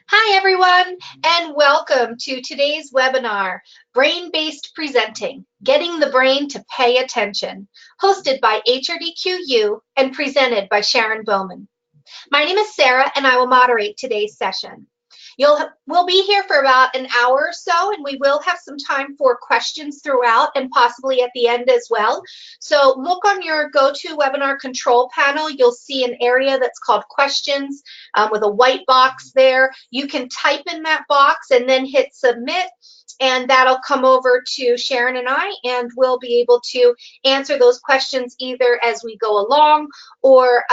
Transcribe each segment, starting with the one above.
Hi, everyone, and welcome to today's webinar, Brain-Based Presenting, Getting the Brain to Pay Attention, hosted by HRDQ-U and presented by Sharon Bowman. My name is Sarah, and I will moderate today's session. We'll be here for about an hour or so, and we will have some time for questions throughout and possibly at the end as well. So look on your GoToWebinar control panel. You'll see an area that's called questions with a white box there. You can type in that box and then hit submit, and that'll come over to Sharon and I, and we'll be able to answer those questions either as we go along or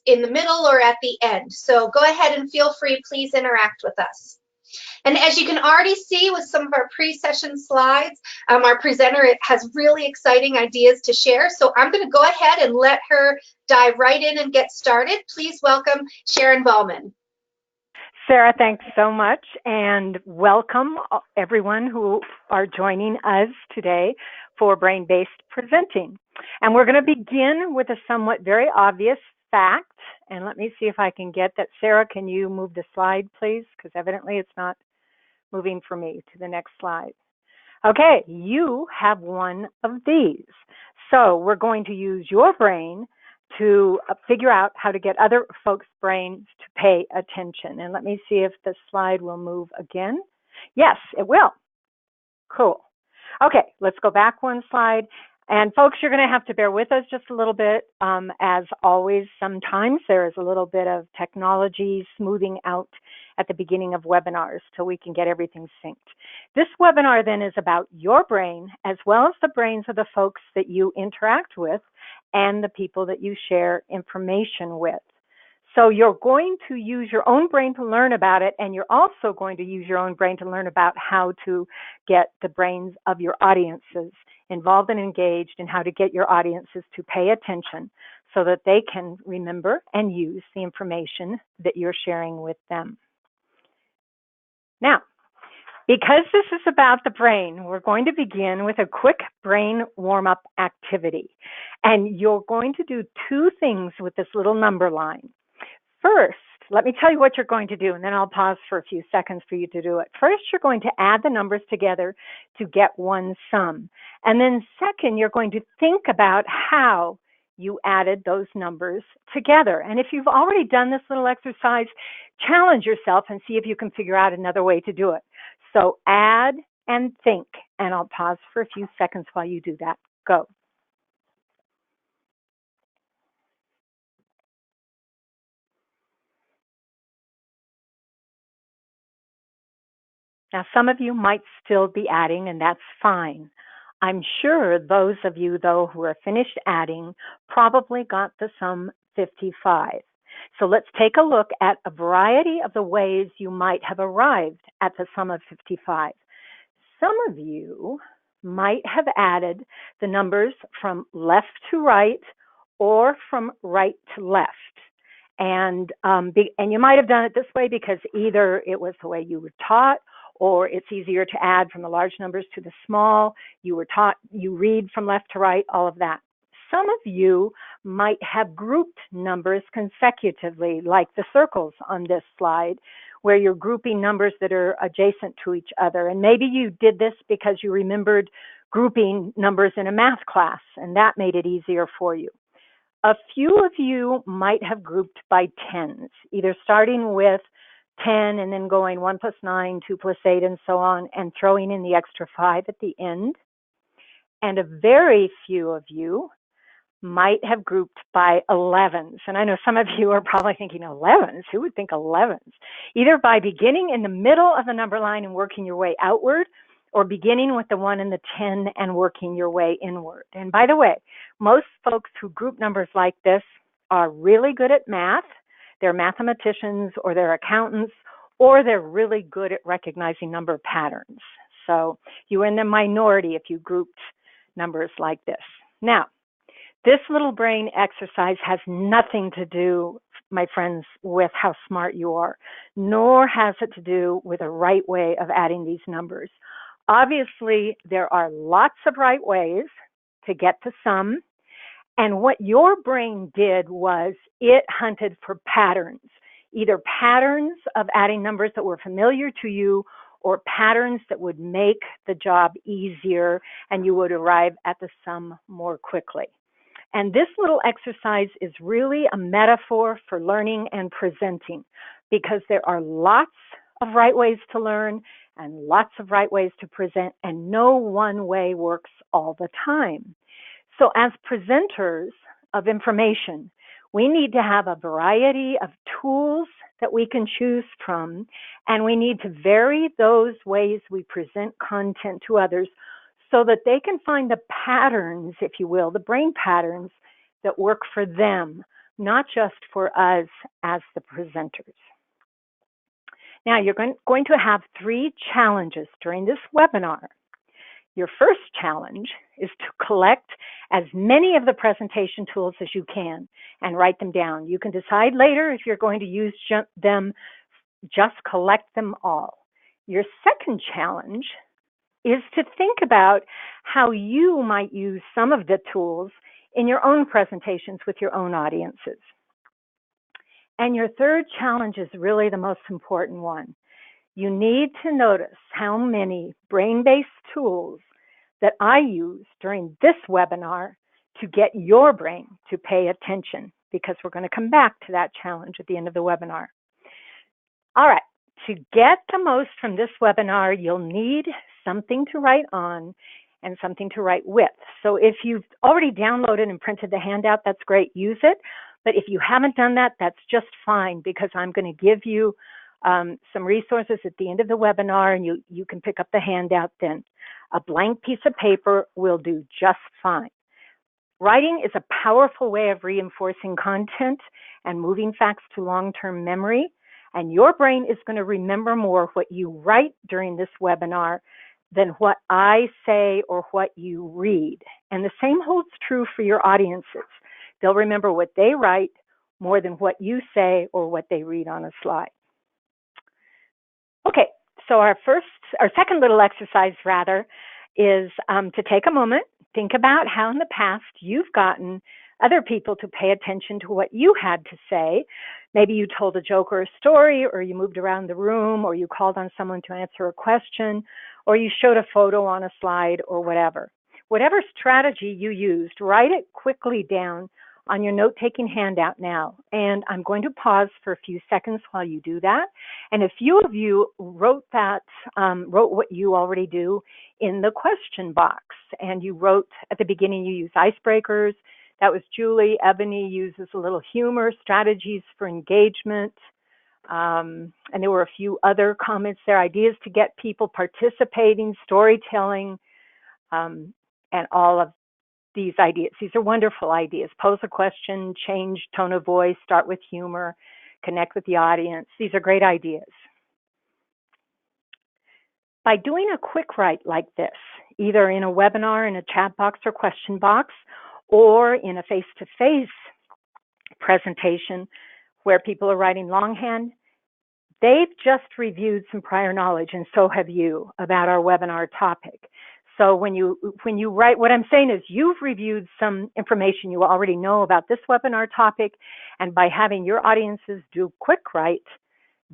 in the middle or at the end. So go ahead and feel free, please interact with us. And as you can already see with some of our pre-session slides, our presenter has really exciting ideas to share. So I'm going to go ahead and let her dive right in and get started. Please welcome Sharon Bowman. Sarah, thanks so much, and welcome everyone who are joining us today for Brain-Based Presenting. And we're going to begin with a somewhat very obvious fact, and let me see if I can get that. Sarah, can you move the slide, please? Because evidently it's not moving for me to the next slide. Okay, you have one of these. So we're going to use your brain to figure out how to get other folks' brains to pay attention. And let me see if the slide will move again. Yes, it will. Cool. Okay, let's go back one slide. And folks, you're going to have to bear with us just a little bit. As always, sometimes there is a little bit of technology smoothing out at the beginning of webinars till we can get everything synced. This webinar then is about your brain as well as the brains of the folks that you interact with and the people that you share information with. So you're going to use your own brain to learn about it, and you're also going to use your own brain to learn about how to get the brains of your audiences involved and engaged, and how to get your audiences to pay attention so that they can remember and use the information that you're sharing with them. Now, because this is about the brain, we're going to begin with a quick brain warm-up activity. And you're going to do two things with this little number line. First, let me tell you what you're going to do, and then I'll pause for a few seconds for you to do it. First, you're going to add the numbers together to get one sum. And then second, you're going to think about how you added those numbers together. And if you've already done this little exercise, challenge yourself and see if you can figure out another way to do it. So add and think, and I'll pause for a few seconds while you do that. Go. Now, some of you might still be adding, and that's fine. I'm sure those of you, though, who are finished adding probably got the sum 55. So let's take a look at a variety of the ways you might have arrived at the sum of 55. Some of you might have added the numbers from left to right or from right to left. And you might have done it this way because either it was the way you were taught, or it's easier to add from the large numbers to the small. You were taught, you read from left to right, all of that. Some of you might have grouped numbers consecutively, like the circles on this slide, where you're grouping numbers that are adjacent to each other. And maybe you did this because you remembered grouping numbers in a math class, and that made it easier for you. A few of you might have grouped by tens, either starting with 10 and then going 1 plus 9, 2 plus 8, and so on, and throwing in the extra 5 at the end. And a very few of you might have grouped by 11s. And I know some of you are probably thinking, 11s? Who would think 11s? Either by beginning in the middle of the number line and working your way outward, or beginning with the 1 and the 10 and working your way inward. And by the way, most folks who group numbers like this are really good at math. They're mathematicians, or they're accountants, or they're really good at recognizing number patterns. So you're in the minority if you grouped numbers like this. Now, this little brain exercise has nothing to do, my friends, with how smart you are, nor has it to do with a right way of adding these numbers. Obviously, there are lots of right ways to get the sum. And what your brain did was it hunted for patterns. either patterns of adding numbers that were familiar to you or patterns that would make the job easier and you would arrive at the sum more quickly. And this little exercise is really a metaphor for learning and presenting, because there are lots of right ways to learn and lots of right ways to present, and no one way works all the time. So as presenters of information, we need to have a variety of tools that we can choose from, and we need to vary those ways we present content to others so that they can find the patterns, if you will, the brain patterns that work for them, not just for us as the presenters. Now, you're going to have 3 challenges during this webinar. Your first challenge is to collect as many of the presentation tools as you can and write them down. You can decide later if you're going to use them, just collect them all. Your second challenge is to think about how you might use some of the tools in your own presentations with your own audiences. And your third challenge is really the most important one. You need to notice how many brain-based tools that I use during this webinar to get your brain to pay attention, because we're going to come back to that challenge at the end of the webinar. All right, to get the most from this webinar, you'll need something to write on and something to write with. So if you've already downloaded and printed the handout, that's great, use it. But if you haven't done that, that's just fine, because I'm going to give you some resources at the end of the webinar, and you can pick up the handout then. A blank piece of paper will do just fine. Writing is a powerful way of reinforcing content and moving facts to long-term memory, and your brain is going to remember more what you write during this webinar than what I say or what you read. And the same holds true for your audiences. They'll remember what they write more than what you say or what they read on a slide. Okay, so our second little exercise is to take a moment, think about how in the past you've gotten other people to pay attention to what you had to say. Maybe you told a joke or a story, or you moved around the room, or you called on someone to answer a question, or you showed a photo on a slide, or whatever. Whatever strategy you used, write it quickly down on your note-taking handout now. And I'm going to pause for a few seconds while you do that. And a few of you wrote what you already do in the question box. And you wrote at the beginning, you use icebreakers. That was Julie. Ebony uses a little humor, strategies for engagement. And there were a few other comments there, ideas to get people participating, storytelling, and all of these ideas. These are wonderful ideas. Pose a question, change tone of voice, start with humor, connect with the audience. These are great ideas. By doing a quick write like this, either in a webinar, in a chat box or question box, or in a face-to-face presentation where people are writing longhand, they've just reviewed some prior knowledge, and so have you, about our webinar topic. So when you write, what I'm saying is you've reviewed some information you already know about this webinar topic, and by having your audiences do quick write,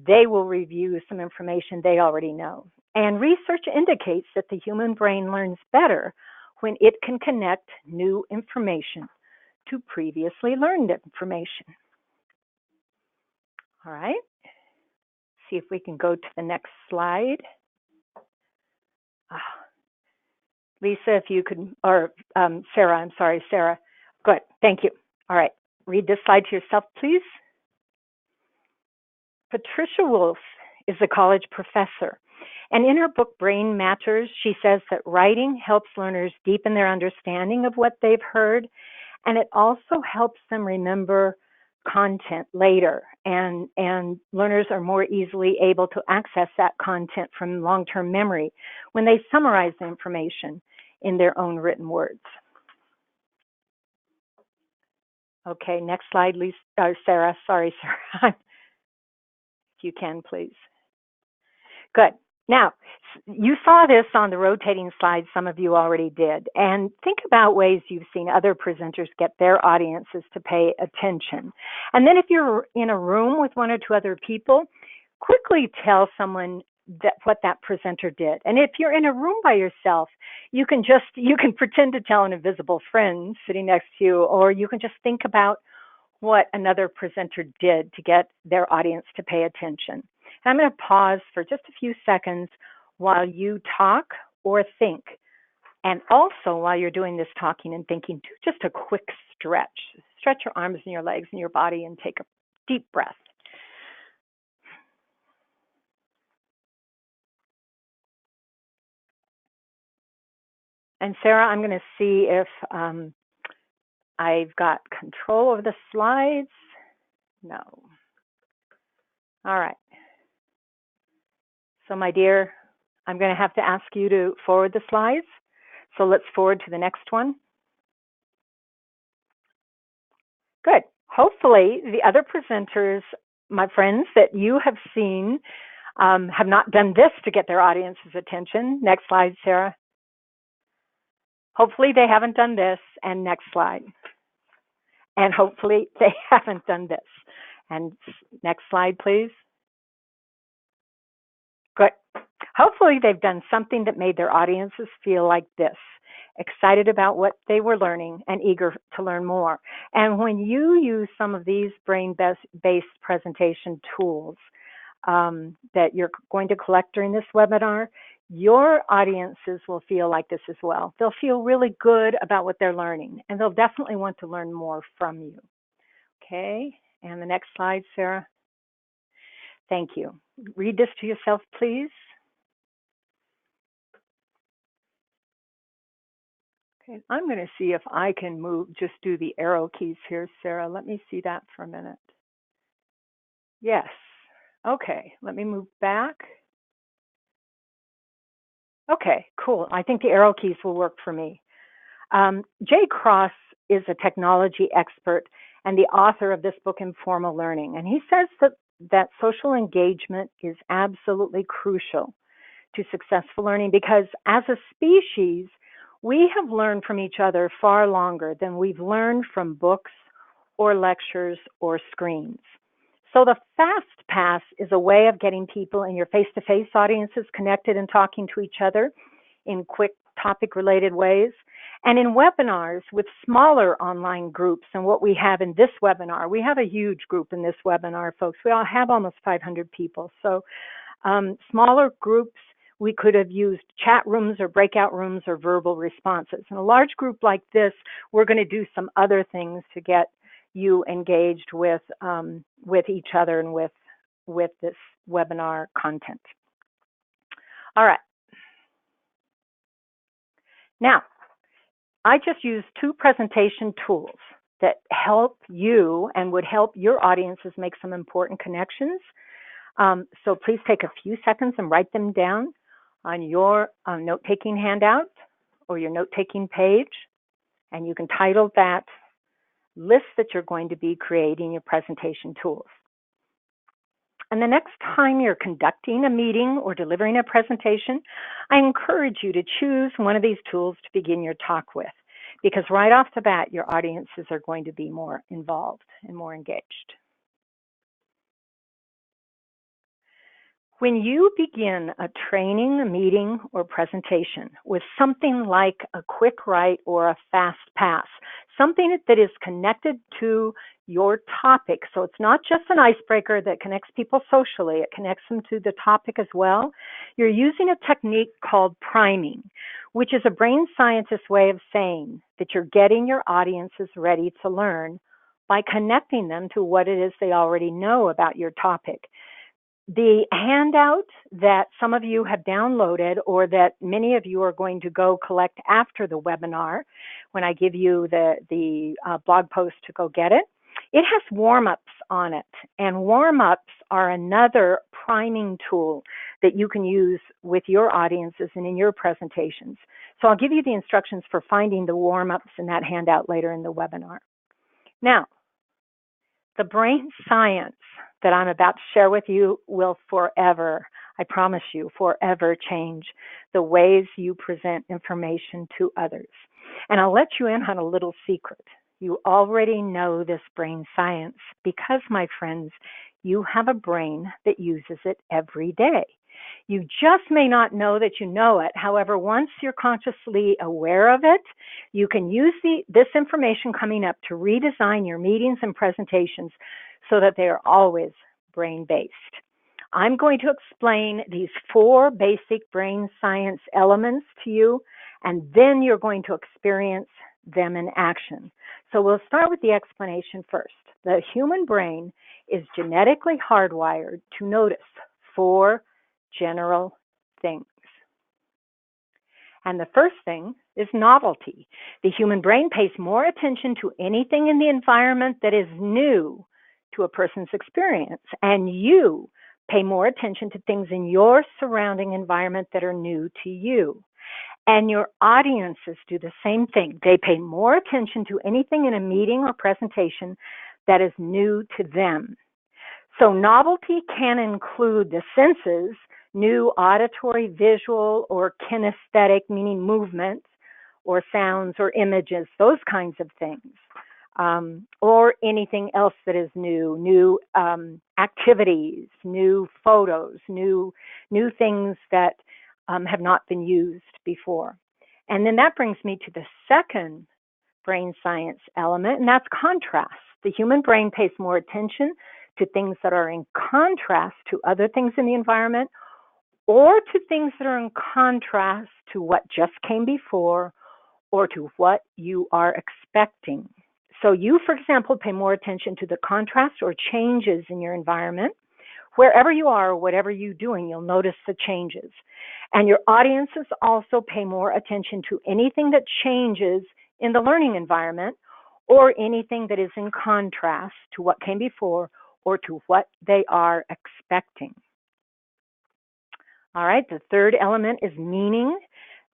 they will review some information they already know. And research indicates that the human brain learns better when it can connect new information to previously learned information. All right, see if we can go to the next slide. Lisa, if you could, or Sarah, I'm sorry, Sarah. Good, thank you. All right, read this slide to yourself, please. Patricia Wolf is a college professor, and in her book, Brain Matters, she says that writing helps learners deepen their understanding of what they've heard, and it also helps them remember content later, and learners are more easily able to access that content from long-term memory when they summarize the information in their own written words. Okay, next slide, Lisa, Sarah. Sorry, Sarah. If you can, please. Good. Now, you saw this on the rotating slide, some of you already did, and think about ways you've seen other presenters get their audiences to pay attention. And then if you're in a room with one or two other people, quickly tell someone what that presenter did. And if you're in a room by yourself, you can pretend to tell an invisible friend sitting next to you, or you can just think about what another presenter did to get their audience to pay attention. And I'm going to pause for just a few seconds while you talk or think. And also while you're doing this talking and thinking, do just a quick stretch. Stretch your arms and your legs and your body and take a deep breath. And Sarah, I'm going to see if I've got control over the slides. No. All right. So my dear, I'm going to have to ask you to forward the slides. So let's forward to the next one. Good. Hopefully the other presenters, my friends, that you have seen have not done this to get their audience's attention. Next slide, Sarah. Hopefully they haven't done this. And next slide. And hopefully they haven't done this. And next slide, please. Good. Hopefully they've done something that made their audiences feel like this, excited about what they were learning and eager to learn more. And when you use some of these brain-based presentation tools that you're going to collect during this webinar, your audiences will feel like this as well. They'll feel really good about what they're learning, and they'll definitely want to learn more from you. Okay, and the next slide, Sarah. Thank you. Read this to yourself, please. Okay, I'm going to see if I can just do the arrow keys here, Sarah. Let me see that for a minute. Yes. Okay, let me move back. Okay, cool. I think the arrow keys will work for me. Jay Cross is a technology expert and the author of this book, Informal Learning. And he says that social engagement is absolutely crucial to successful learning because as a species, we have learned from each other far longer than we've learned from books or lectures or screens. So the fast pass is a way of getting people in your face-to-face audiences connected and talking to each other in quick topic-related ways. And in webinars with smaller online groups than what we have in this webinar, we have a huge group in this webinar, folks. We all have almost 500 people. So smaller groups, we could have used chat rooms or breakout rooms or verbal responses. In a large group like this, we're going to do some other things to get you engaged with each other and with this webinar content. All right. Now, I just used two presentation tools that help you and would help your audiences make some important connections. So please take a few seconds and write them down on your note-taking handout or your note-taking page. And you can title that list that you're going to be creating your presentation tools. And the next time you're conducting a meeting or delivering a presentation, I encourage you to choose one of these tools to begin your talk with, because right off the bat, your audiences are going to be more involved and more engaged. When you begin a training, a meeting, or presentation with something like a quick write or a fast pass, something that is connected to your topic, so it's not just an icebreaker that connects people socially, it connects them to the topic as well, you're using a technique called priming, which is a brain scientist way of saying that you're getting your audiences ready to learn by connecting them to what it is they already know about your topic. The handout that some of you have downloaded or that many of you are going to go collect after the webinar, when I give you the blog post to go get it, it has warm-ups on it. And warm-ups are another priming tool that you can use with your audiences and in your presentations. So I'll give you the instructions for finding the warm-ups in that handout later in the webinar. Now, the brain science that I'm about to share with you will forever, I promise you, forever change the ways you present information to others. And I'll let you in on a little secret. You already know this brain science because, my friends, you have a brain that uses it every day. You just may not know that you know it. However, once you're consciously aware of it, you can use this information coming up to redesign your meetings and presentations so that they are always brain-based. I'm going to explain these 4 basic brain science elements to you, and then you're going to experience them in action. So we'll start with the explanation first. The human brain is genetically hardwired to notice 4 general things. And the first thing is novelty. The human brain pays more attention to anything in the environment that is new to a person's experience, and you pay more attention to things in your surrounding environment that are new to you. And your audiences do the same thing. They pay more attention to anything in a meeting or presentation that is new to them. So novelty can include the senses, new auditory, visual, or kinesthetic, meaning movements, or sounds, or images, those kinds of things. Or anything else that is new activities, new photos, new things that have not been used before. And then that brings me to the second brain science element, and that's contrast. The human brain pays more attention to things that are in contrast to other things in the environment, or to things that are in contrast to what just came before, or to what you are expecting. So you, for example, pay more attention to the contrast or changes in your environment. Wherever you are or whatever you're doing, you'll notice the changes. And your audiences also pay more attention to anything that changes in the learning environment, or anything that is in contrast to what came before or to what they are expecting. All right, the third element is meaning.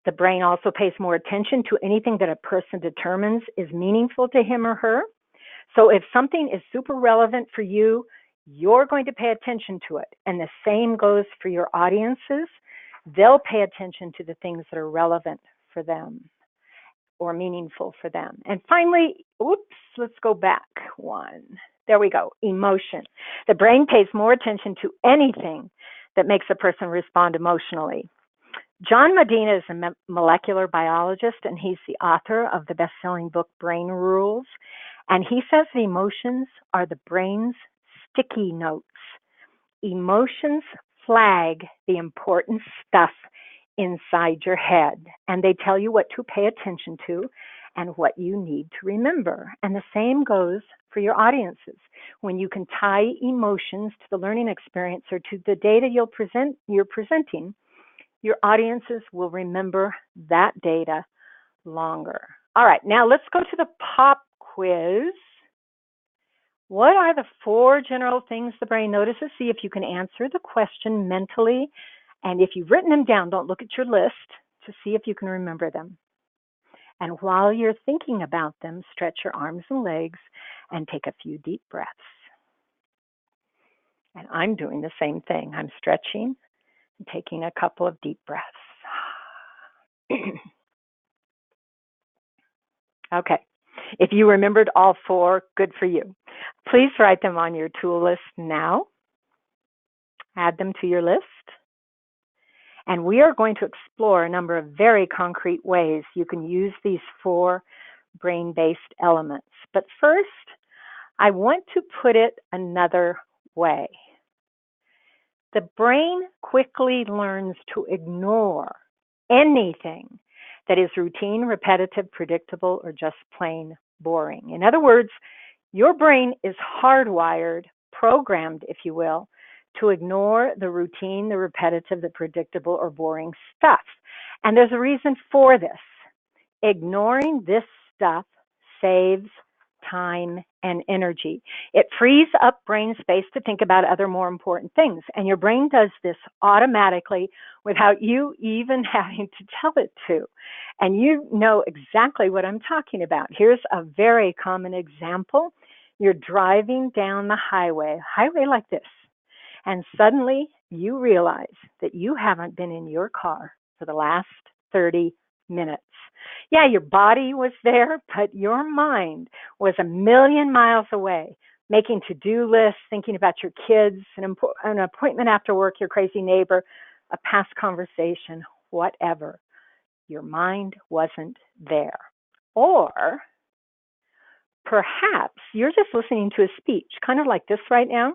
The brain also pays more attention to anything that a person determines is meaningful to him or her. So if something is super relevant for you, you're going to pay attention to it. And the same goes for your audiences. They'll pay attention to the things that are relevant for them or meaningful for them. And finally, let's go back one. There we go, emotion. The brain pays more attention to anything that makes a person respond emotionally. John Medina is a molecular biologist, and he's the author of the best-selling book, Brain Rules. And he says the emotions are the brain's sticky notes. Emotions flag the important stuff inside your head, and they tell you what to pay attention to and what you need to remember. And the same goes for your audiences. When you can tie emotions to the learning experience or to the data you're presenting, your audiences will remember that data longer. All right, now let's go to the pop quiz. What are the 4 general things the brain notices? See if you can answer the question mentally. And if you've written them down, don't look at your list to see if you can remember them. And while you're thinking about them, stretch your arms and legs and take a few deep breaths. And I'm doing the same thing. I'm stretching and taking a couple of deep breaths. Okay. If you remembered all 4, good for you. Please write them on your tool list now. Add them to your list. And we are going to explore a number of very concrete ways you can use these 4 brain-based elements. But first, I want to put it another way. The brain quickly learns to ignore anything that is routine, repetitive, predictable, or just plain boring. In other words, your brain is hardwired, programmed, if you will, to ignore the routine, the repetitive, the predictable, or boring stuff. And there's a reason for this. Ignoring this stuff saves time and energy. It frees up brain space to think about other more important things. And your brain does this automatically without you even having to tell it to. And you know exactly what I'm talking about. Here's a very common example. You're driving down the highway like this. And suddenly you realize that you haven't been in your car for the last 30 minutes. Yeah, your body was there, but your mind was a million miles away, making to-do lists, thinking about your kids, an appointment after work, your crazy neighbor, a past conversation, whatever. Your mind wasn't there. Or perhaps you're just listening to a speech, kind of like this right now,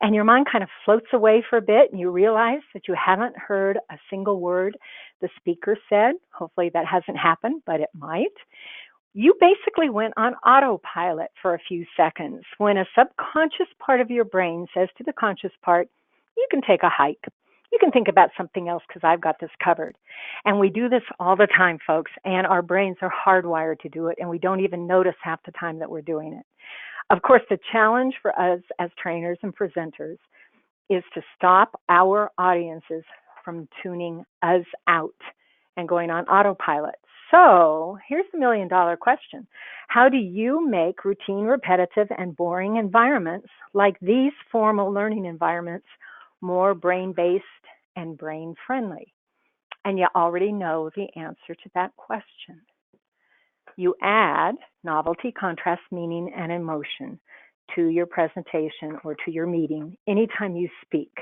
and your mind kind of floats away for a bit and you realize that you haven't heard a single word the speaker said. Hopefully that hasn't happened, but it might. You basically went on autopilot for a few seconds when a subconscious part of your brain says to the conscious part, you can take a hike. You can think about something else because I've got this covered. And we do this all the time, folks, and our brains are hardwired to do it, and we don't even notice half the time that we're doing it. Of course, the challenge for us as trainers and presenters is to stop our audiences from tuning us out and going on autopilot. So here's the million-dollar question. How do you make routine, repetitive, and boring environments like these formal learning environments more brain-based and brain-friendly? And you already know the answer to that question. You add novelty, contrast, meaning, and emotion to your presentation or to your meeting anytime you speak.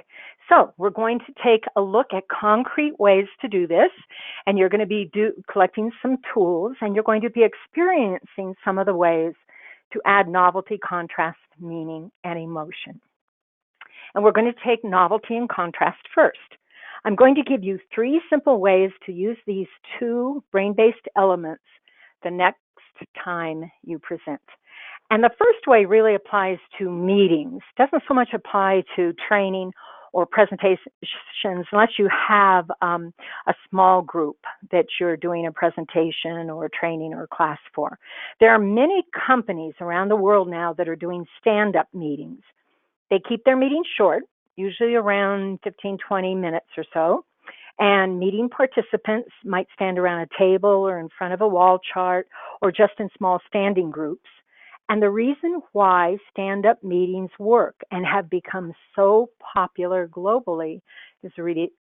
So we're going to take a look at concrete ways to do this, and you're going to be collecting some tools, and you're going to be experiencing some of the ways to add novelty, contrast, meaning, and emotion. And we're going to take novelty and contrast first. I'm going to give you 3 simple ways to use these 2 brain-based elements the next time you present. And the first way really applies to meetings. Doesn't so much apply to training or presentations unless you have a small group that you're doing a presentation or training or class for. There are many companies around the world now that are doing stand-up meetings. They keep their meetings short, usually around 15, 20 minutes or so. And meeting participants might stand around a table or in front of a wall chart or just in small standing groups. And the reason why stand-up meetings work and have become so popular globally is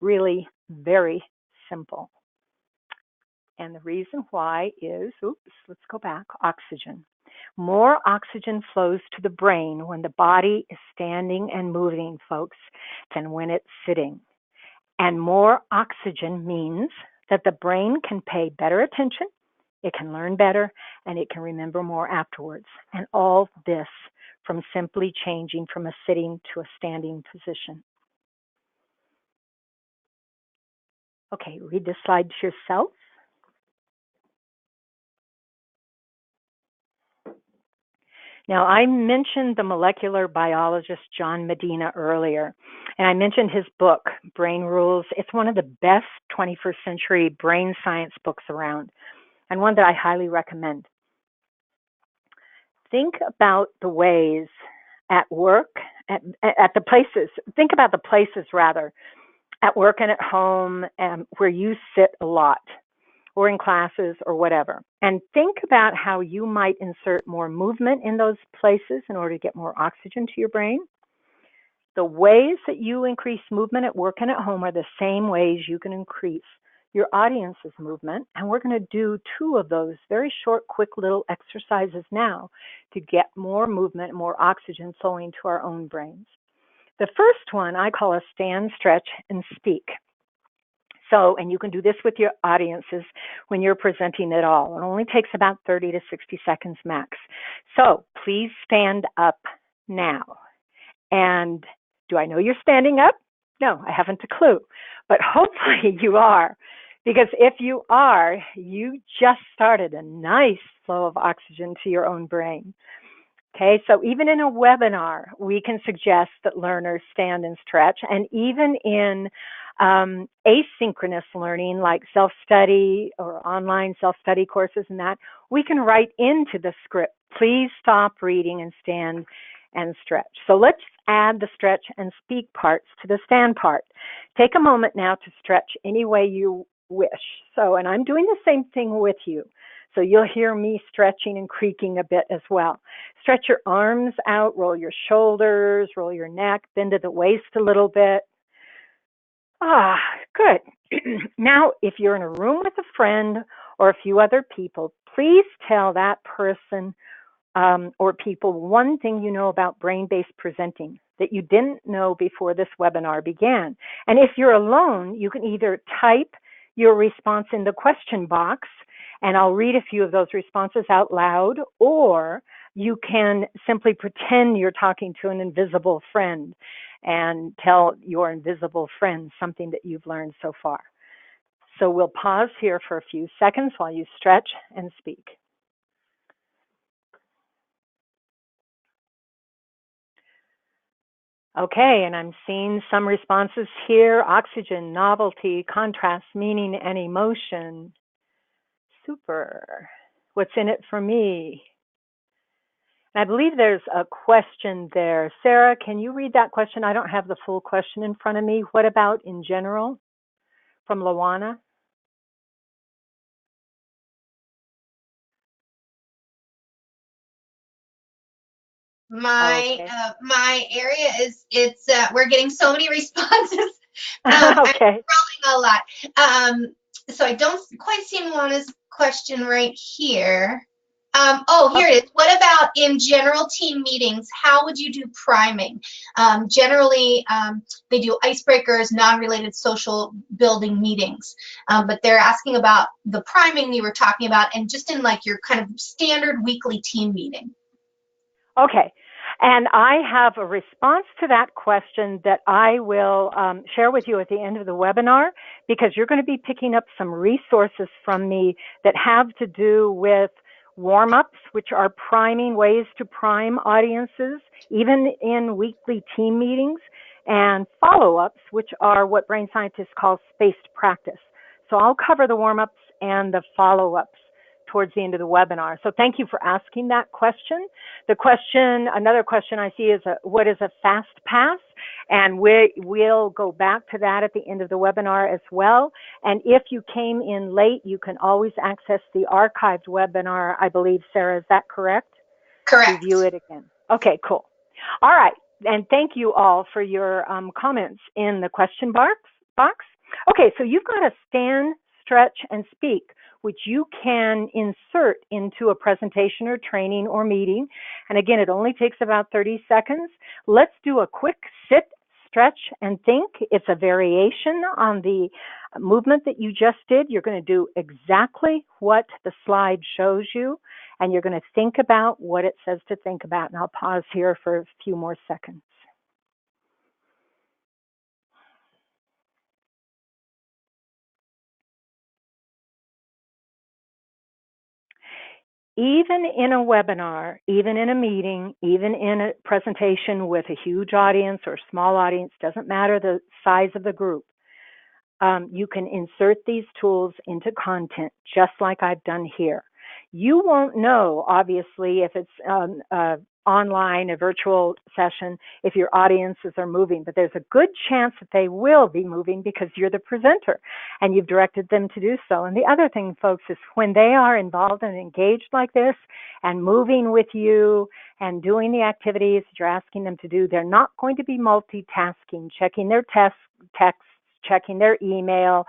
really very simple. And the reason why is, let's go back, oxygen. More oxygen flows to the brain when the body is standing and moving, folks, than when it's sitting. And more oxygen means that the brain can pay better attention, it can learn better, and it can remember more afterwards. And all this from simply changing from a sitting to a standing position. Okay, read this slide to yourself. Now, I mentioned the molecular biologist John Medina earlier, and I mentioned his book, Brain Rules. It's one of the best 21st century brain science books around, and one that I highly recommend. Think about the ways at work, at the places, think about the places rather, at work and at home where you sit a lot, or in classes or whatever. And think about how you might insert more movement in those places in order to get more oxygen to your brain. The ways that you increase movement at work and at home are the same ways you can increase your audience's movement. And we're going to do 2 of those very short, quick little exercises now to get more movement and more oxygen flowing to our own brains. The first one I call a stand, stretch, and speak. So, and you can do this with your audiences when you're presenting at all. It only takes about 30 to 60 seconds max. So please stand up now. And do I know you're standing up? No, I haven't a clue. But hopefully you are. Because if you are, you just started a nice flow of oxygen to your own brain. Okay, so even in a webinar, we can suggest that learners stand and stretch, and even in asynchronous learning like self-study or online self-study courses and that, we can write into the script, please stop reading and stand and stretch. So let's add the stretch and speak parts to the stand part. Take a moment now to stretch any way you wish. So, and I'm doing the same thing with you. So you'll hear me stretching and creaking a bit as well. Stretch your arms out, roll your shoulders, roll your neck, bend to the waist a little bit. Ah, good. Now, if you're in a room with a friend or a few other people, please tell that person or people one thing you know about brain-based presenting that you didn't know before this webinar began. And if you're alone, you can either type your response in the question box, and I'll read a few of those responses out loud, or you can simply pretend you're talking to an invisible friend and tell your invisible friend something that you've learned so far. So we'll pause here for a few seconds while you stretch and speak. Okay, and I'm seeing some responses here. Oxygen, novelty, contrast, meaning, and emotion. Super. What's in it for me? And I believe there's a question there. Sarah, can you read that question? I don't have the full question in front of me. What about in general? From Lawana? Okay. My area is it's we're getting so many responses. I'm Okay. scrolling a lot. So I don't quite see Luana's question right here. Oh, here Okay. it is. What about in general team meetings? How would you do priming? Generally, they do icebreakers, non-related social building meetings. But they're asking about the priming you were talking about, and just in like your kind of standard weekly team meeting. Okay. And I have a response to that question that I will share with you at the end of the webinar, because you're going to be picking up some resources from me that have to do with warm-ups, which are priming, ways to prime audiences, even in weekly team meetings, and follow-ups, which are what brain scientists call spaced practice. So I'll cover the warm-ups and the follow-ups towards the end of the webinar. So thank you for asking that question. The question, another question I see is, what is a fast pass? And we'll go back to that at the end of the webinar as well. And if you came in late, you can always access the archived webinar, I believe, Sarah, is that correct? Correct. Review it again. Okay, cool. All right, and thank you all for your comments in the question box. Okay, so you've got to stand, stretch, and speak, which you can insert into a presentation or training or meeting. And again, it only takes about 30 seconds. Let's do a quick sit, stretch, and think. It's a variation on the movement that you just did. You're going to do exactly what the slide shows you, and you're going to think about what it says to think about. And I'll pause here for a few more seconds. Even in a webinar, even in a meeting, even in a presentation with a huge audience or small audience, doesn't matter the size of the group, you can insert these tools into content just like I've done here. You won't know, obviously, if it's online, a virtual session, if your audiences are moving, but there's a good chance that they will be moving because you're the presenter and you've directed them to do so. And the other thing, folks, is when they are involved and engaged like this and moving with you and doing the activities that you're asking them to do, they're not going to be multitasking, checking their texts, checking their email,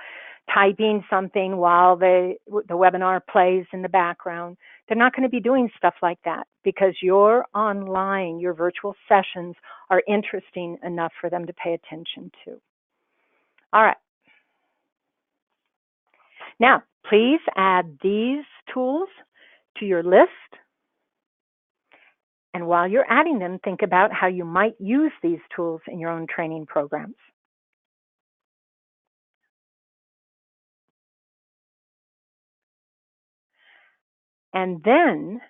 typing something while the webinar plays in the background. They're not going to be doing stuff like that because your online, your virtual sessions are interesting enough for them to pay attention to. All right. Now, please add these tools to your list. And while you're adding them, think about how you might use these tools in your own training programs. And then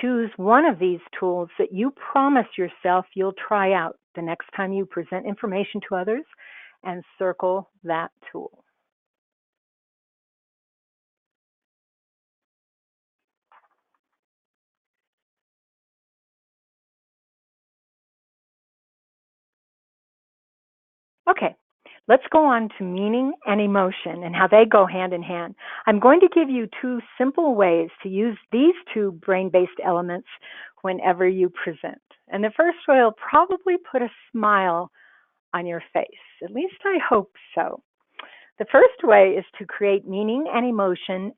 choose one of these tools that you promise yourself you'll try out the next time you present information to others, and circle that tool. Okay, let's go on to meaning and emotion and how they go hand in hand. I'm going to give you two simple ways to use these two brain-based elements whenever you present. And the first way will probably put a smile on your face. At least I hope so. The first way is to create meaning and emotion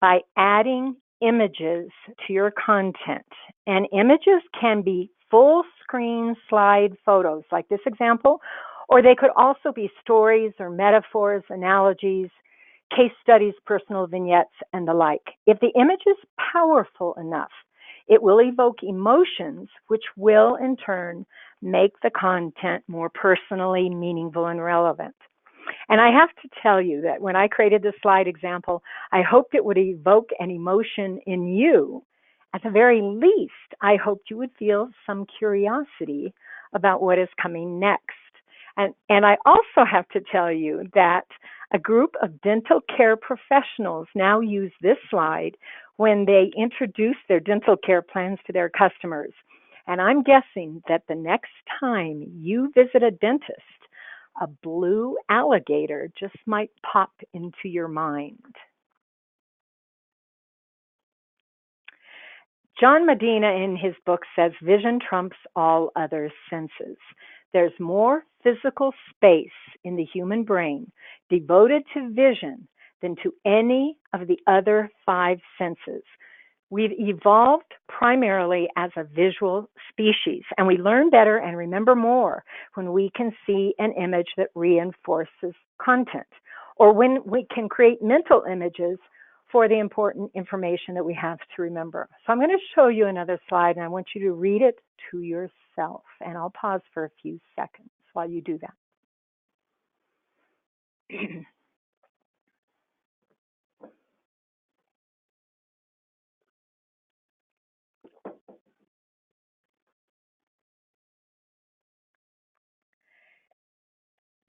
by adding images to your content. And images can be full screen slide photos, like this example, or they could also be stories or metaphors, analogies, case studies, personal vignettes, and the like. If the image is powerful enough, it will evoke emotions, which will in turn make the content more personally meaningful and relevant. And I have to tell you that when I created this slide example, I hoped it would evoke an emotion in you. At the very least, I hoped you would feel some curiosity about what is coming next. And I also have to tell you that a group of dental care professionals now use this slide when they introduce their dental care plans to their customers. And I'm guessing that the next time you visit a dentist, a blue alligator just might pop into your mind. John Medina in his book says vision trumps all other senses. There's more physical space in the human brain devoted to vision than to any of the other five senses. We've evolved primarily as a visual species, and we learn better and remember more when we can see an image that reinforces content, or when we can create mental images for the important information that we have to remember. So I'm going to show you another slide, and I want you to read it to yourself, and I'll pause for a few seconds while you do that.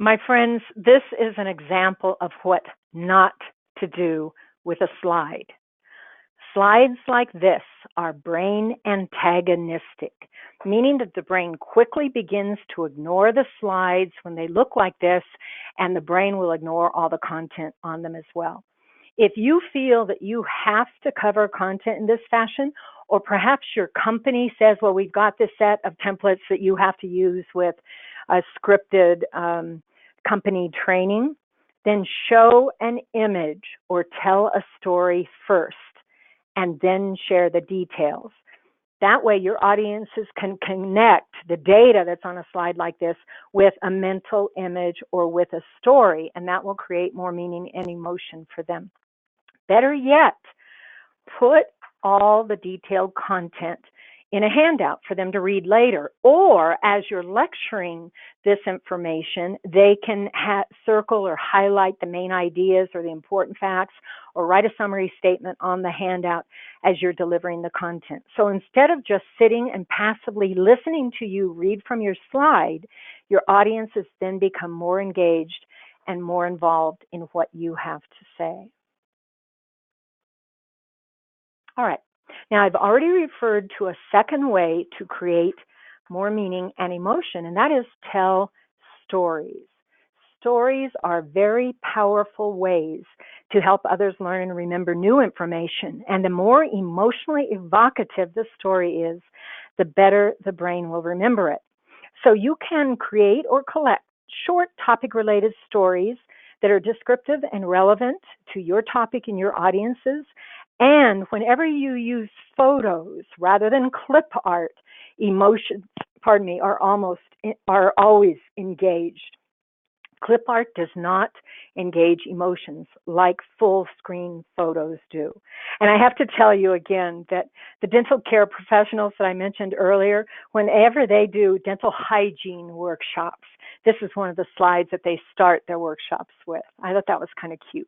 My friends, this is an example of what not to do with a slide. Slides like this are brain antagonistic, meaning that the brain quickly begins to ignore the slides when they look like this, and the brain will ignore all the content on them as well. If you feel that you have to cover content in this fashion, or perhaps your company says, well, we've got this set of templates that you have to use with a scripted company training, then show an image or tell a story first and then share the details. That way your audiences can connect the data that's on a slide like this with a mental image or with a story, and that will create more meaning and emotion for them. Better yet, put all the detailed content in a handout for them to read later, or as you're lecturing this information, they can circle or highlight the main ideas or the important facts, or write a summary statement on the handout as you're delivering the content. So instead of just sitting and passively listening to you read from your slide, your audiences then become more engaged and more involved in what you have to say. All right. Now, I've already referred to a second way to create more meaning and emotion, and that is tell stories. Stories are very powerful ways to help others learn and remember new information. And the more emotionally evocative the story is, the better the brain will remember it. So you can create or collect short topic-related stories that are descriptive and relevant to your topic and your audiences. And whenever you use photos rather than clip art, emotions, are always engaged. Clip art does not engage emotions like full screen photos do. And I have to tell you again that the dental care professionals that I mentioned earlier, whenever they do dental hygiene workshops, this is one of the slides that they start their workshops with. I thought that was kind of cute.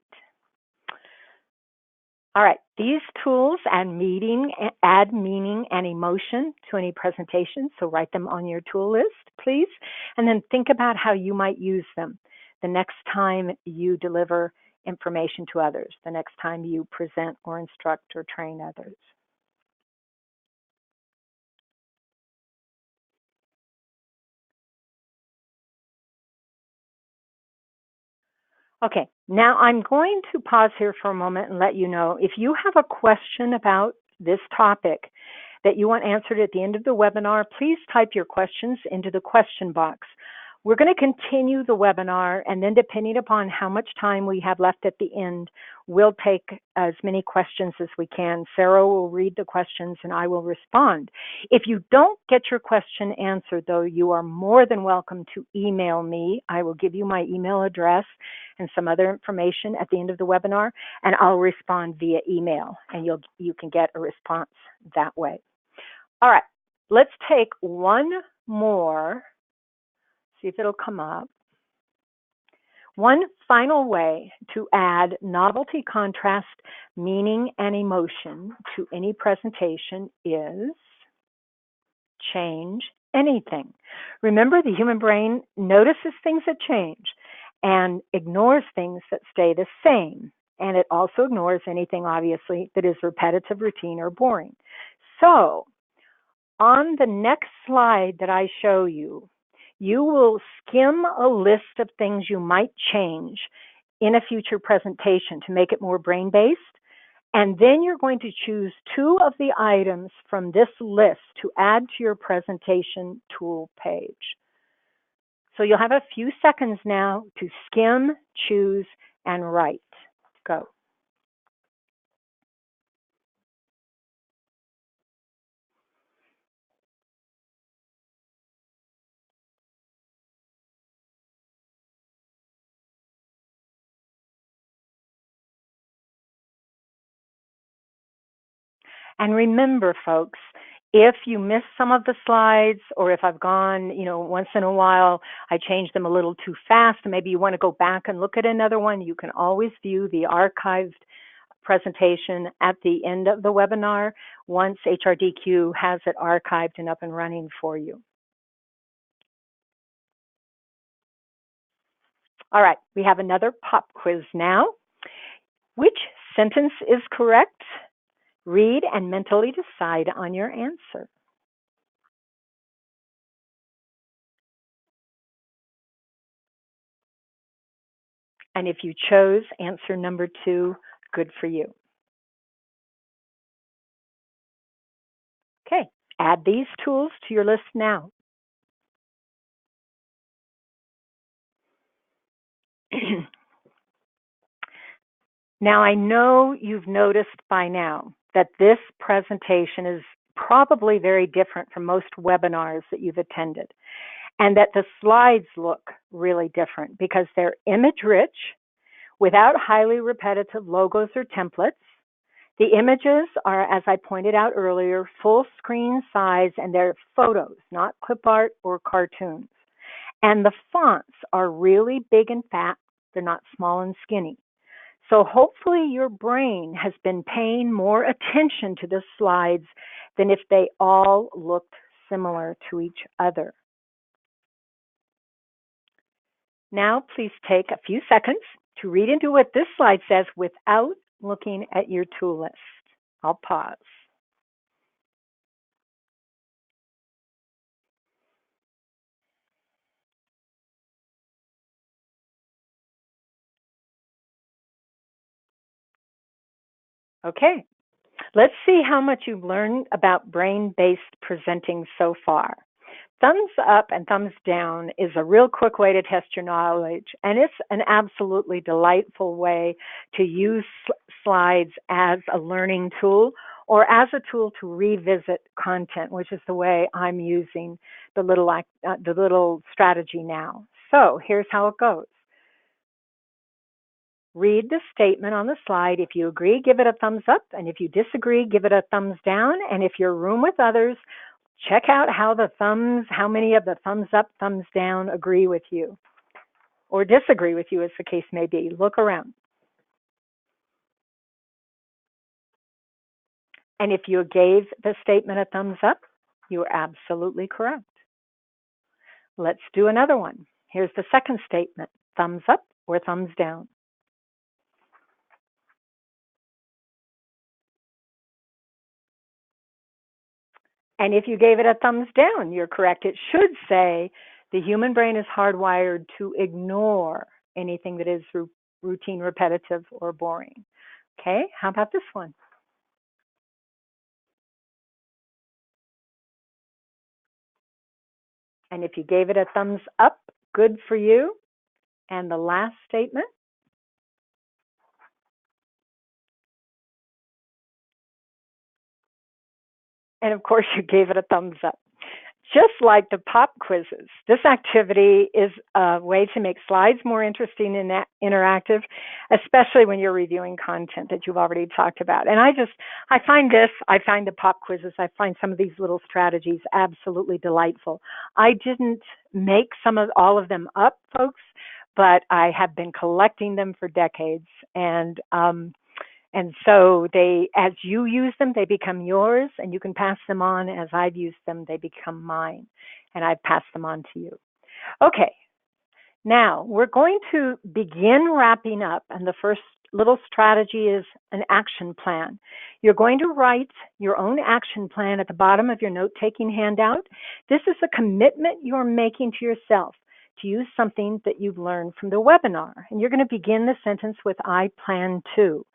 All right, these tools add meaning and emotion to any presentation, so write them on your tool list, please, and then think about how you might use them the next time you deliver information to others, the next time you present or instruct or train others. Okay, now I'm going to pause here for a moment and let you know if you have a question about this topic that you want answered at the end of the webinar, please type your questions into the question box. We're going to continue the webinar, and then depending upon how much time we have left at the end, we'll take as many questions as we can. Sarah will read the questions and I will respond. If you don't get your question answered, though, you are more than welcome to email me. I will give you my email address and some other information at the end of the webinar, and I'll respond via email, and you can get a response that way. All right, let's take one more. See if it'll come up. One final way to add novelty, contrast, meaning, and emotion to any presentation is change anything. Remember, the human brain notices things that change and ignores things that stay the same. And it also ignores anything, obviously, that is repetitive, routine, or boring. So on the next slide that I show you, you will skim a list of things you might change in a future presentation to make it more brain-based. And then you're going to choose 2 of the items from this list to add to your presentation tool page. So you'll have a few seconds now to skim, choose, and write. Go. And remember, folks, if you miss some of the slides, or if I've gone, once in a while, I change them a little too fast, and maybe you want to go back and look at another one, you can always view the archived presentation at the end of the webinar once HRDQ has it archived and up and running for you. All right, we have another pop quiz now. Which sentence is correct? Read and mentally decide on your answer. And if you chose answer number 2, good for you. Okay, add these tools to your list now. Now, I know you've noticed by now that this presentation is probably very different from most webinars that you've attended, and that the slides look really different because they're image-rich, without highly repetitive logos or templates. The images are, as I pointed out earlier, full screen size, and they're photos, not clip art or cartoons. And the fonts are really big and fat. They're not small and skinny. So hopefully your brain has been paying more attention to the slides than if they all looked similar to each other. Now, please take a few seconds to read into what this slide says without looking at your tool list. I'll pause. Okay, let's see how much you've learned about brain-based presenting so far. Thumbs up and thumbs down is a real quick way to test your knowledge, and it's an absolutely delightful way to use slides as a learning tool or as a tool to revisit content, which is the way I'm using the little strategy now. So here's how it goes. Read the statement on the slide. If you agree, give it a thumbs up, and if you disagree, give it a thumbs down. And if you're room with others, check out how many of the thumbs up, thumbs down agree with you or disagree with you, as the case may be. Look around. And if you gave the statement a thumbs up, you are absolutely correct. Let's do another one. Here's the second statement, thumbs up or thumbs down. And if you gave it a thumbs down, you're correct. It should say the human brain is hardwired to ignore anything that is routine, repetitive, or boring. Okay, how about this one? And if you gave it a thumbs up, good for you. And the last statement. And of course, you gave it a thumbs up. Just like the pop quizzes, this activity is a way to make slides more interesting and interactive, especially when you're reviewing content that you've already talked about. And I find the pop quizzes, I find some of these little strategies absolutely delightful. I didn't make all of them up, folks, but I have been collecting them for decades. And so as you use them, they become yours, and you can pass them on. As I've used them, they become mine, and I've passed them on to you. Okay, now we're going to begin wrapping up, and the first little strategy is an action plan. You're going to write your own action plan at the bottom of your note-taking handout. This is a commitment you're making to yourself to use something that you've learned from the webinar, and you're going to begin the sentence with "I plan to."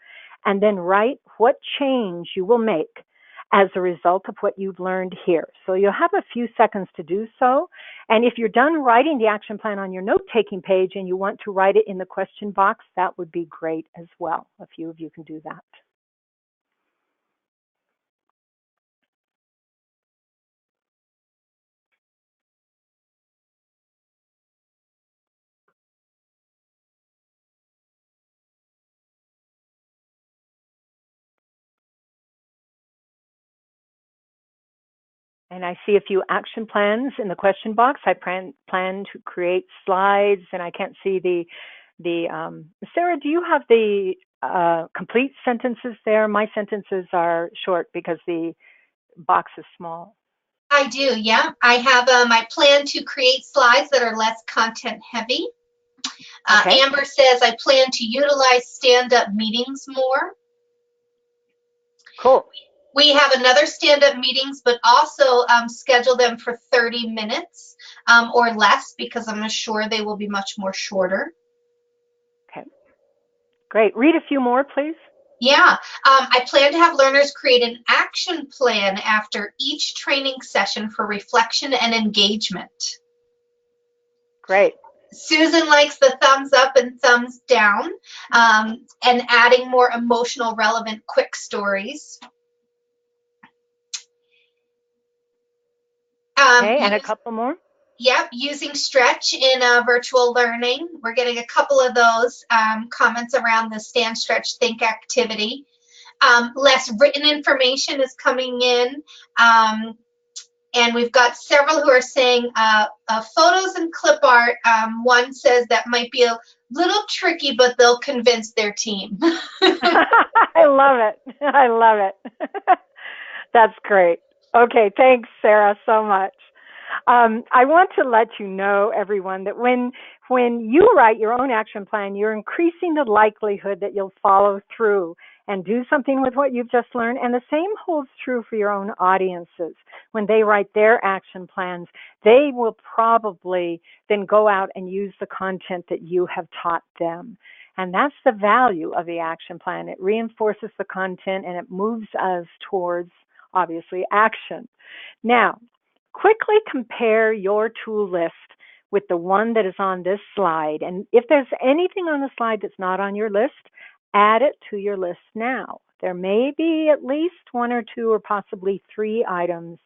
And then write what change you will make as a result of what you've learned here. So you'll have a few seconds to do so. And if you're done writing the action plan on your note-taking page and you want to write it in the question box, that would be great as well. A few of you can do that. And I see a few action plans in the question box. I plan to create slides, and I can't see Sarah, do you have the complete sentences there? My sentences are short because the box is small. I do, yeah. I have I plan to create slides that are less content heavy. Okay. Amber says, I plan to utilize stand-up meetings more. Cool. We have another stand-up meetings, but also schedule them for 30 minutes or less, because I'm sure they will be much more shorter. Okay. Great. Read a few more, please. Yeah. I plan to have learners create an action plan after each training session for reflection and engagement. Great. Susan likes the thumbs up and thumbs down, and adding more emotional, relevant, quick stories. Okay, and a couple more. Yep, using stretch in virtual learning. We're getting a couple of those comments around the stand, stretch, think activity. Less written information is coming in. And we've got several who are saying photos and clip art. One says that might be a little tricky, but they'll convince their team. I love it. I love it. That's great. Okay, thanks, Sarah, so much. I want to let you know, everyone, that when you write your own action plan, you're increasing the likelihood that you'll follow through and do something with what you've just learned. And the same holds true for your own audiences. When they write their action plans, they will probably then go out and use the content that you have taught them. And that's the value of the action plan. It reinforces the content and it moves us towards, obviously, action. Now, quickly compare your tool list with the one that is on this slide. And if there's anything on the slide that's not on your list, add it to your list now. There may be at least one or two or possibly three items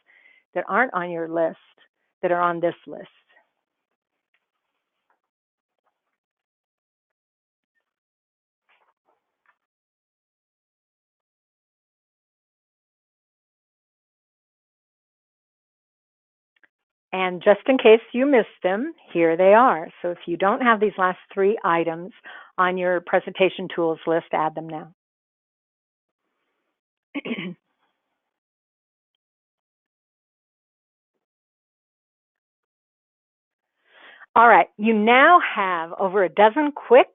that aren't on your list that are on this list. And just in case you missed them, here they are. So if you don't have these last three items on your presentation tools list, add them now. All right, you now have over a dozen quick,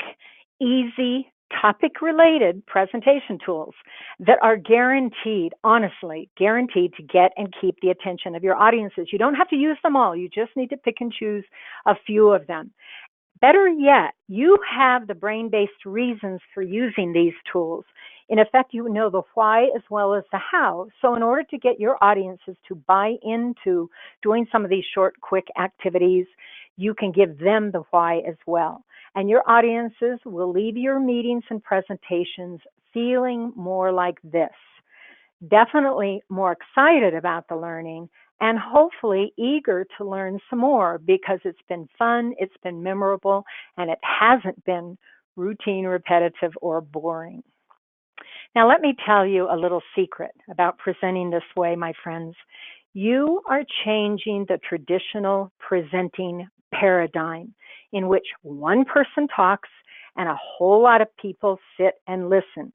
easy, topic-related presentation tools that are guaranteed, honestly, guaranteed to get and keep the attention of your audiences. You don't have to use them all. You just need to pick and choose a few of them. Better yet, you have the brain-based reasons for using these tools. In effect, you know the why as well as the how. So in order to get your audiences to buy into doing some of these short, quick activities, you can give them the why as well. And your audiences will leave your meetings and presentations feeling more like this. Definitely more excited about the learning and hopefully eager to learn some more because it's been fun, it's been memorable, and it hasn't been routine, repetitive, or boring. Now, let me tell you a little secret about presenting this way, my friends. You are changing the traditional presenting paradigm in which one person talks and a whole lot of people sit and listen.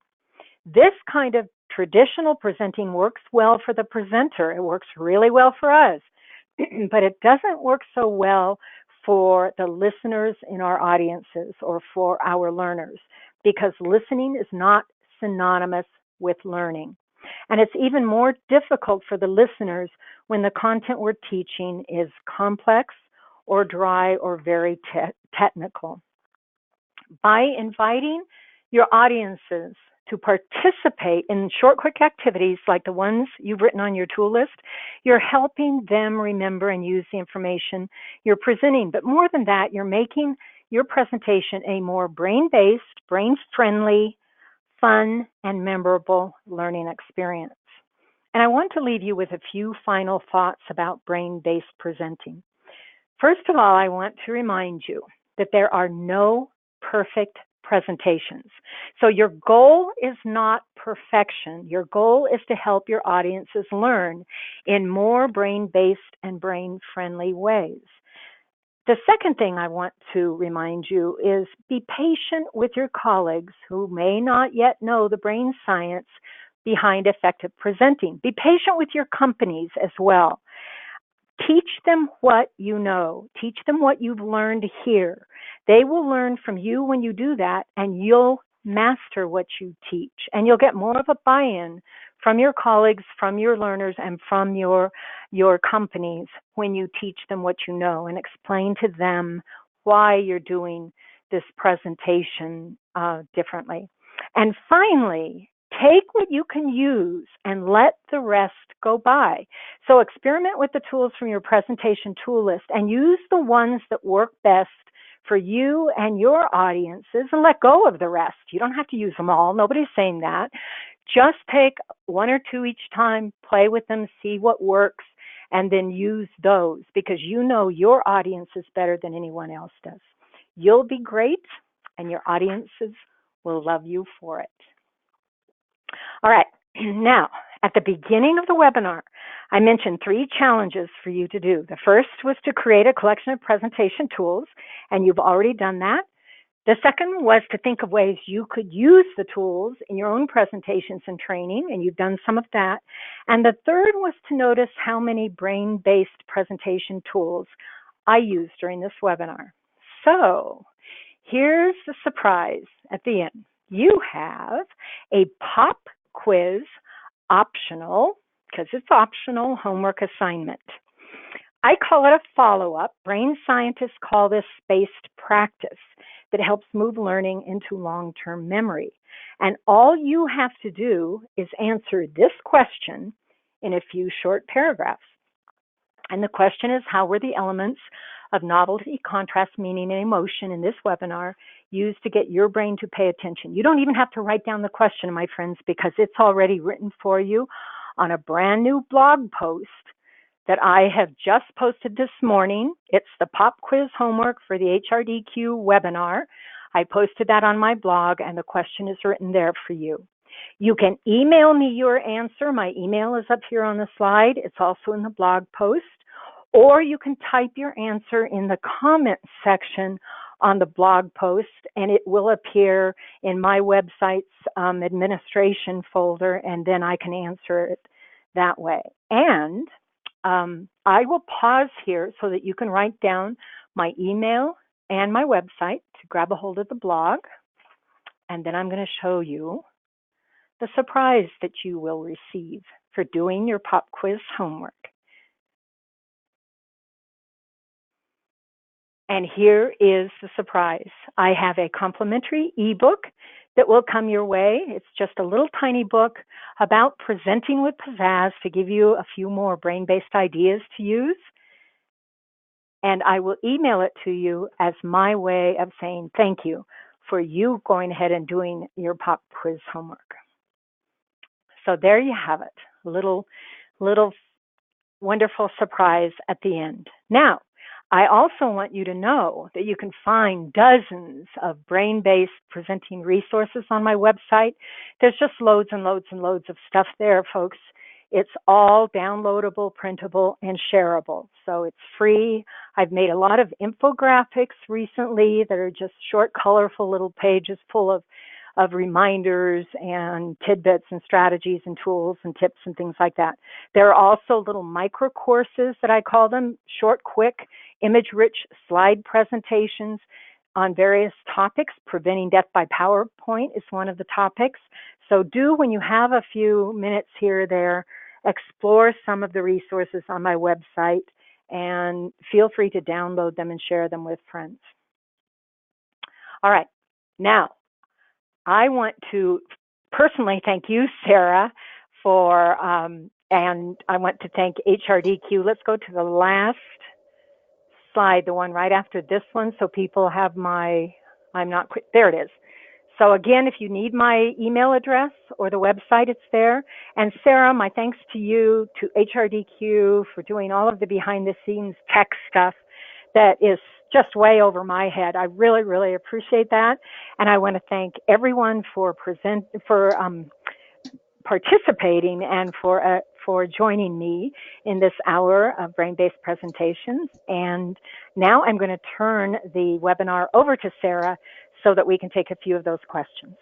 This kind of traditional presenting works well for the presenter. It works really well for us, but it doesn't work so well for the listeners in our audiences or for our learners because listening is not synonymous with learning. And it's even more difficult for the listeners when the content we're teaching is complex or dry or very technical. By inviting your audiences to participate in short, quick activities like the ones you've written on your tool list, you're helping them remember and use the information you're presenting. But more than that, you're making your presentation a more brain-based, brain-friendly, fun, and memorable learning experience. And I want to leave you with a few final thoughts about brain-based presenting. First of all, I want to remind you that there are no perfect presentations. So your goal is not perfection. Your goal is to help your audiences learn in more brain-based and brain-friendly ways. The second thing I want to remind you is be patient with your colleagues who may not yet know the brain science behind effective presenting. Be patient with your companies as well. Teach them what you know. Teach them what you've learned here. They will learn from you when you do that, and you'll master what you teach. And you'll get more of a buy-in from your colleagues, from your learners, and from your companies when you teach them what you know and explain to them why you're doing this presentation differently. And finally, take what you can use and let the rest go by. So experiment with the tools from your presentation tool list and use the ones that work best for you and your audiences and let go of the rest. You don't have to use them all. Nobody's saying that. Just take one or two each time, play with them, see what works, and then use those because you know your audience is better than anyone else does. You'll be great, and your audiences will love you for it. All right, now, at the beginning of the webinar, I mentioned 3 challenges for you to do. The first was to create a collection of presentation tools, and you've already done that. The second was to think of ways you could use the tools in your own presentations and training, and you've done some of that. And the third was to notice how many brain-based presentation tools I used during this webinar. So here's the surprise at the end. You have a pop quiz optional, because it's optional, homework assignment. I call it a follow-up. Brain scientists call this spaced practice that helps move learning into long-term memory. And all you have to do is answer this question in a few short paragraphs. And the question is, how were the elements of novelty, contrast, meaning, and emotion in this webinar used to get your brain to pay attention? You don't even have to write down the question, my friends, because it's already written for you on a brand new blog post that I have just posted this morning. It's the pop quiz homework for the HRDQ webinar. I posted that on my blog, and the question is written there for you. You can email me your answer. My email is up here on the slide. It's also in the blog post. Or you can type your answer in the comments section on the blog post, and it will appear in my website's administration folder, and then I can answer it that way. And I will pause here so that you can write down my email and my website to grab a hold of the blog, and then I'm going to show you the surprise that you will receive for doing your pop quiz homework. And here is the surprise. I have a complimentary ebook that will come your way. It's just a little tiny book about presenting with pizzazz to give you a few more brain-based ideas to use. and I will email it to you as my way of saying thank you for you going ahead and doing your pop quiz homework. So there you have it, little wonderful surprise at the end. Now, I also want you to know that you can find dozens of brain-based presenting resources on my website. There's just loads and loads and loads of stuff there, folks. It's all downloadable, printable, and shareable. So it's free. I've made a lot of infographics recently that are just short, colorful little pages full of reminders and tidbits and strategies and tools and tips and things like that. There are also little micro courses that I call them, short, quick, image-rich slide presentations on various topics. Preventing death by PowerPoint is one of the topics. So do, when you have a few minutes here or there, explore some of the resources on my website and feel free to download them and share them with friends. All right, now, I want to personally thank you, Sarah, for, and I want to thank HRDQ. Let's go to the last slide, the one right after this one, so people have my, there it is. So again, if you need my email address or the website, it's there. And Sarah, my thanks to you, to HRDQ for doing all of the behind the scenes tech stuff that is just way over my head. I really, really appreciate that. And I want to thank everyone for participating and for joining me in this hour of brain-based presentations. And now I'm going to turn the webinar over to Sarah so that we can take a few of those questions.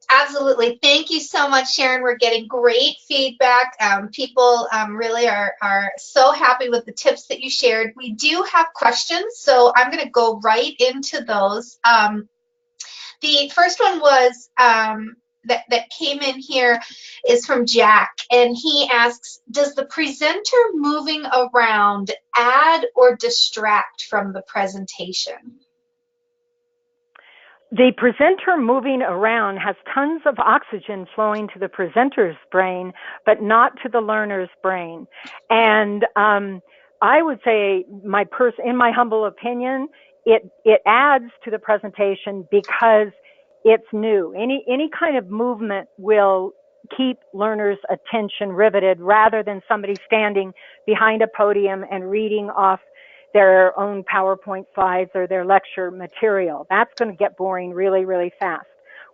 Absolutely. Thank you so much, Sharon. We're getting great feedback. People really are so happy with the tips that you shared. We do have questions, so I'm going to go right into those. The first one was that came in here is from Jack, and he asks, does the presenter moving around add or distract from the presentation? The presenter moving around has tons of oxygen flowing to the presenter's brain, but not to the learner's brain. And I would say, in my humble opinion, it adds to the presentation because it's new. Any kind of movement will keep learners' attention riveted rather than somebody standing behind a podium and reading off their own PowerPoint slides or their lecture material. That's going to get boring really, really fast.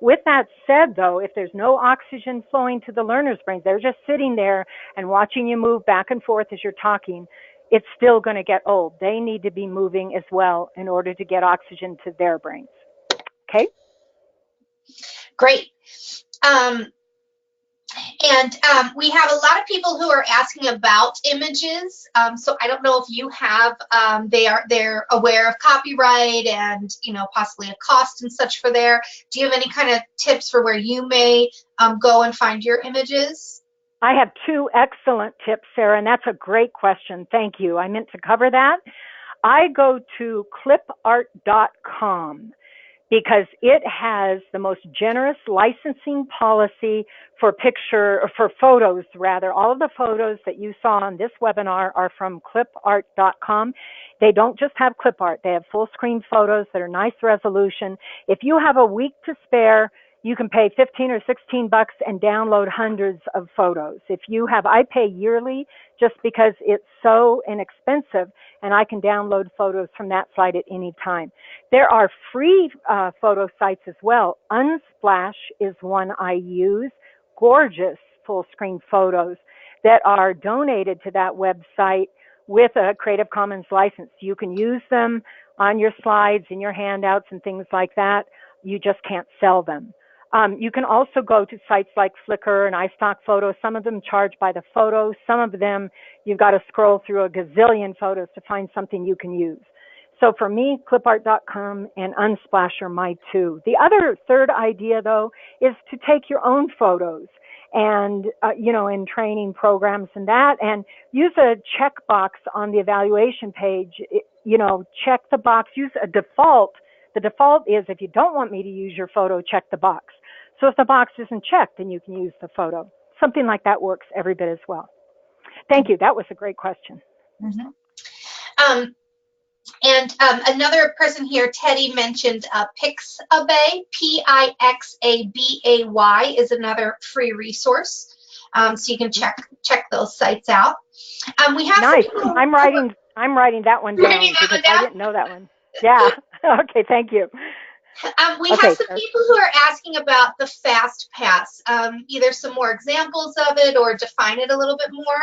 With that said, though, if there's no oxygen flowing to the learner's brains, they're just sitting there and watching you move back and forth as you're talking, it's still going to get old. They need to be moving as well in order to get oxygen to their brains. Okay? Great. And we have a lot of people who are asking about images. So I don't know if you have, they're aware of copyright and, possibly a cost and such for there. Do you have any kind of tips for where you may go and find your images? I have two excellent tips, Sarah, and that's a great question. Thank you. I meant to cover that. I go to clipart.com. because it has the most generous licensing policy for photos rather. All of the photos that you saw on this webinar are from clipart.com. They don't just have clip art. They have full screen photos that are nice resolution. If you have a week to spare, you can pay 15 or 16 bucks and download hundreds of photos. I pay yearly just because it's so inexpensive, and I can download photos from that site at any time. There are free photo sites as well. Unsplash is one I use. Gorgeous full screen photos that are donated to that website with a Creative Commons license. You can use them on your slides, in your handouts, and things like that. You just can't sell them. You can also go to sites like Flickr and iStock Photos. Some of them charge by the photo. Some of them, you've got to scroll through a gazillion photos to find something you can use. So for me, clipart.com and Unsplash are my two. The other third idea, though, is to take your own photos and, in training programs and that, and use a checkbox on the evaluation page. Check the box, use a default. The default is, if you don't want me to use your photo, check the box. So if the box isn't checked, then you can use the photo. Something like that works every bit as well. Thank you. That was a great question. Mm-hmm. And another person here, Teddy, mentioned Pixabay, Pixabay is another free resource. So you can check those sites out. We have nice. some people I'm writing that one down because I didn't know that one. Yeah. Okay. Thank you. We Okay, have some people who are asking about the fast pass. Either some more examples of it or define it a little bit more.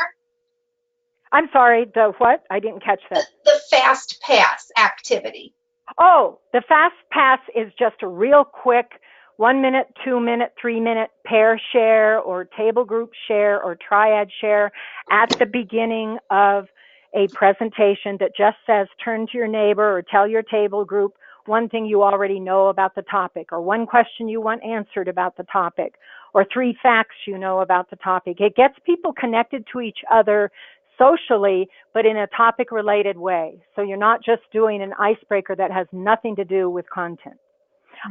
I'm sorry. The what? I didn't catch that. The fast pass activity. Oh, the fast pass is just a real quick 1 minute, 2 minute, 3 minute pair share or table group share or triad share at the beginning of a presentation that just says turn to your neighbor or tell your table group one thing you already know about the topic or one question you want answered about the topic or 3 facts you know about the topic. It gets people connected to each other socially, but in a topic related way. So you're not just doing an icebreaker that has nothing to do with content.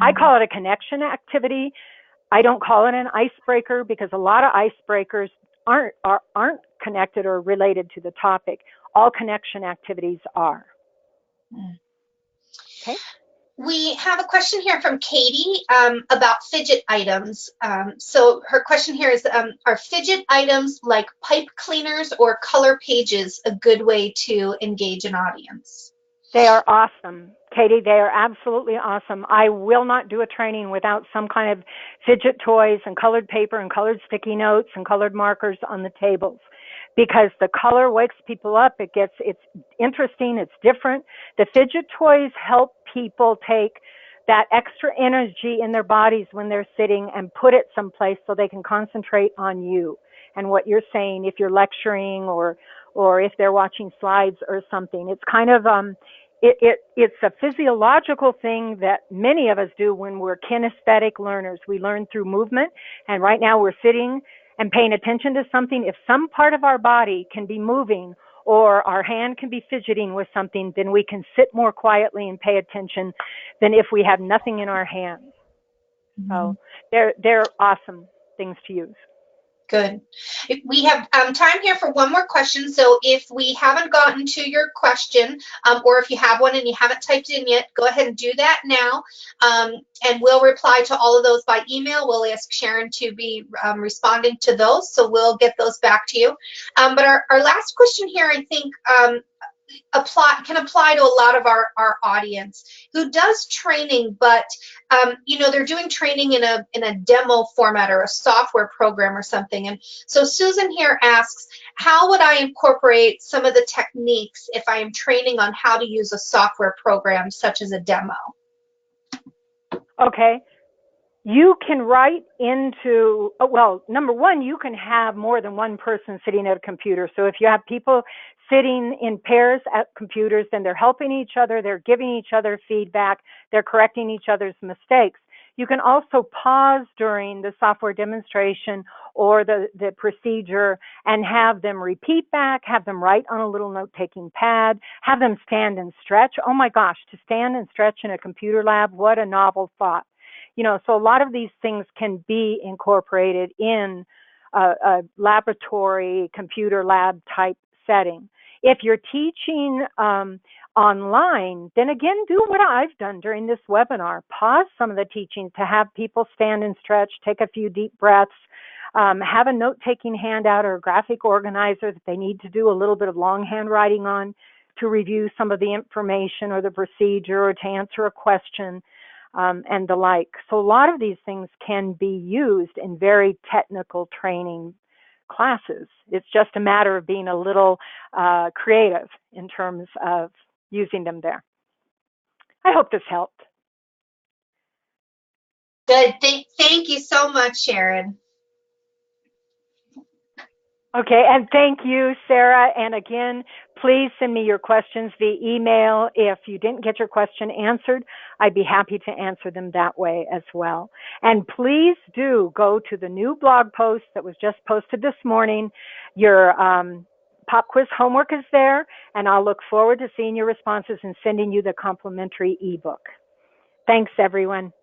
I call it a connection activity. I don't call it an icebreaker because a lot of icebreakers aren't connected or related to the topic. All connection activities are. Okay. We have a question here from Katie about fidget items. So her question here is, are fidget items like pipe cleaners or color pages a good way to engage an audience? They are awesome. Katie, they are absolutely awesome. I will not do a training without some kind of fidget toys and colored paper and colored sticky notes and colored markers on the tables because the color wakes people up. It's interesting. It's different. The fidget toys help people take that extra energy in their bodies when they're sitting and put it someplace so they can concentrate on you and what you're saying if you're lecturing or if they're watching slides or something. It's kind of it's a physiological thing that many of us do when we're kinesthetic learners. We learn through movement, and right now we're sitting and paying attention to something. If some part of our body can be moving or our hand can be fidgeting with something, then we can sit more quietly and pay attention than if we have nothing in our hands. So they're awesome things to use. Good. We have time here for one more question. So if we haven't gotten to your question, or if you have one and you haven't typed it in yet, go ahead and do that now. And we'll reply to all of those by email. We'll ask Sharon to be responding to those. So we'll get those back to you. But our last question here, I think, can apply to a lot of our audience who does training, but they're doing training in a demo format or a software program or something. And so Susan here asks, how would I incorporate some of the techniques if I am training on how to use a software program such as a demo? Okay. You can write into, well, number one, you can have more than one person sitting at a computer. So if you have people sitting in pairs at computers, then they're helping each other, they're giving each other feedback, they're correcting each other's mistakes. You can also pause during the software demonstration or the procedure and have them repeat back, have them write on a little note-taking pad, have them stand and stretch. Oh my gosh, to stand and stretch in a computer lab, what a novel thought. So a lot of these things can be incorporated in a laboratory, computer lab type setting. If you're teaching online, then again, do what I've done during this webinar. Pause some of the teaching to have people stand and stretch, take a few deep breaths, have a note-taking handout or a graphic organizer that they need to do a little bit of longhand writing on to review some of the information or the procedure or to answer a question. And the like. So a lot of these things can be used in very technical training classes. It's just a matter of being a little creative in terms of using them there. I hope this helped. Good. Thank you so much, Sharon. Okay, and thank you, Sarah. And again, please send me your questions via email. If you didn't get your question answered, I'd be happy to answer them that way as well. And please do go to the new blog post that was just posted this morning. Your pop quiz homework is there, and I'll look forward to seeing your responses and sending you the complimentary ebook. Thanks, everyone.